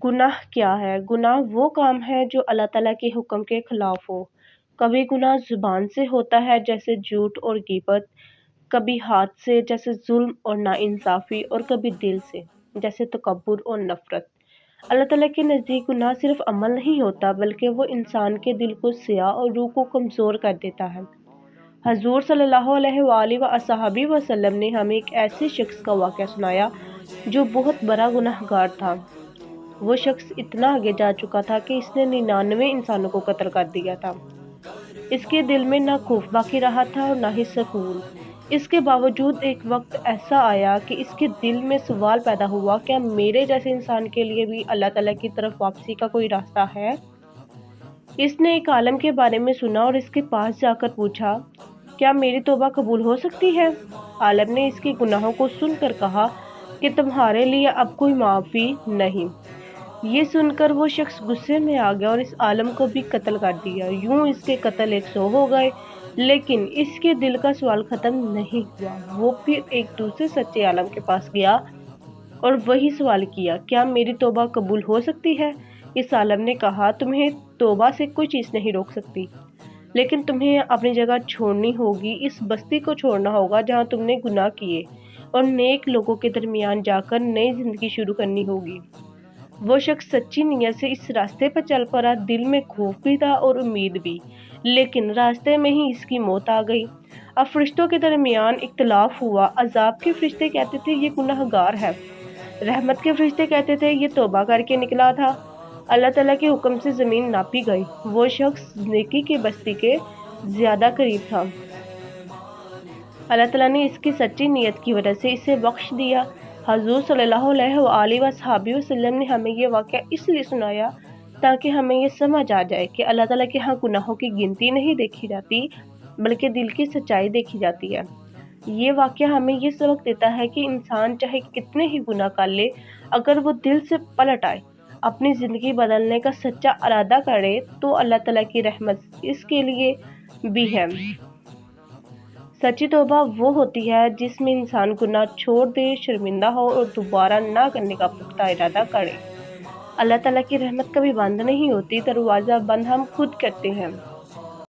گناہ کیا ہے؟ گناہ وہ کام ہے جو اللہ تعالیٰ کے حکم کے خلاف ہو۔ کبھی گناہ زبان سے ہوتا ہے جیسے جھوٹ اور غیبت، کبھی ہاتھ سے جیسے ظلم اور ناانصافی، اور کبھی دل سے جیسے تکبر اور نفرت۔ اللہ تعالیٰ کے نزدیک گناہ صرف عمل نہیں ہوتا بلکہ وہ انسان کے دل کو سیاہ اور روح کو کمزور کر دیتا ہے۔ حضور صلی اللہ علیہ وآلہ وصحبہ وسلم نے ہمیں ایک ایسے شخص کا واقعہ سنایا جو بہت بڑا گناہ گار تھا۔ وہ شخص اتنا آگے جا چکا تھا کہ اس نے 99 انسانوں کو قتل کر دیا تھا۔ اس کے دل میں نہ خوف باقی رہا تھا اور نہ ہی سکون۔ اس کے باوجود ایک وقت ایسا آیا کہ اس کے دل میں سوال پیدا ہوا، کیا میرے جیسے انسان کے لیے بھی اللہ تعالیٰ کی طرف واپسی کا کوئی راستہ ہے؟ اس نے ایک عالم کے بارے میں سنا اور اس کے پاس جا کر پوچھا، کیا میری توبہ قبول ہو سکتی ہے؟ عالم نے اس کے گناہوں کو سن کر کہا کہ تمہارے لیے اب کوئی معافی نہیں۔ یہ سن کر وہ شخص غصے میں آ گیا اور اس عالم کو بھی قتل کر دیا۔ یوں اس کے قتل 100 ہو گئے، لیکن اس کے دل کا سوال ختم نہیں ہوا۔ وہ پھر ایک دوسرے سچے عالم کے پاس گیا اور وہی سوال کیا، کیا میری توبہ قبول ہو سکتی ہے؟ اس عالم نے کہا، تمہیں توبہ سے کوئی چیز نہیں روک سکتی، لیکن تمہیں اپنی جگہ چھوڑنی ہوگی، اس بستی کو چھوڑنا ہوگا جہاں تم نے گناہ کیے، اور نیک لوگوں کے درمیان جا کر نئی زندگی شروع کرنی ہوگی۔ وہ شخص سچی نیت سے اس راستے پر چل پڑا، دل میں خوف بھی تھا اور امید بھی، لیکن راستے میں ہی اس کی موت آ گئی۔ اب فرشتوں کے درمیان اختلاف ہوا۔ عذاب کے فرشتے کہتے تھے یہ گناہ گار ہے، رحمت کے فرشتے کہتے تھے یہ توبہ کر کے نکلا تھا۔ اللہ تعالیٰ کے حکم سے زمین ناپی گئی، وہ شخص نیکی کی بستی کے زیادہ قریب تھا۔ اللہ تعالیٰ نے اس کی سچی نیت کی وجہ سے اسے بخش دیا۔ حضور صلی اللہ علیہ وآلہ وصحبہ وسلم نے ہمیں یہ واقعہ اس لیے سنایا تاکہ ہمیں یہ سمجھ آ جائے کہ اللہ تعالیٰ کے ہاں گناہوں کی گنتی نہیں دیکھی جاتی بلکہ دل کی سچائی دیکھی جاتی ہے۔ یہ واقعہ ہمیں یہ سبق دیتا ہے کہ انسان چاہے کتنے ہی گناہ کر لے، اگر وہ دل سے پلٹ آئے، اپنی زندگی بدلنے کا سچا ارادہ کرے تو اللہ تعالیٰ کی رحمت اس کے لیے بھی ہے۔ سچی توبہ وہ ہوتی ہے جس میں انسان گناہ چھوڑ دے، شرمندہ ہو اور دوبارہ نہ کرنے کا پختہ ارادہ کرے۔ اللہ تعالیٰ کی رحمت کبھی بند نہیں ہوتی، دروازہ بند ہم خود کرتے ہیں۔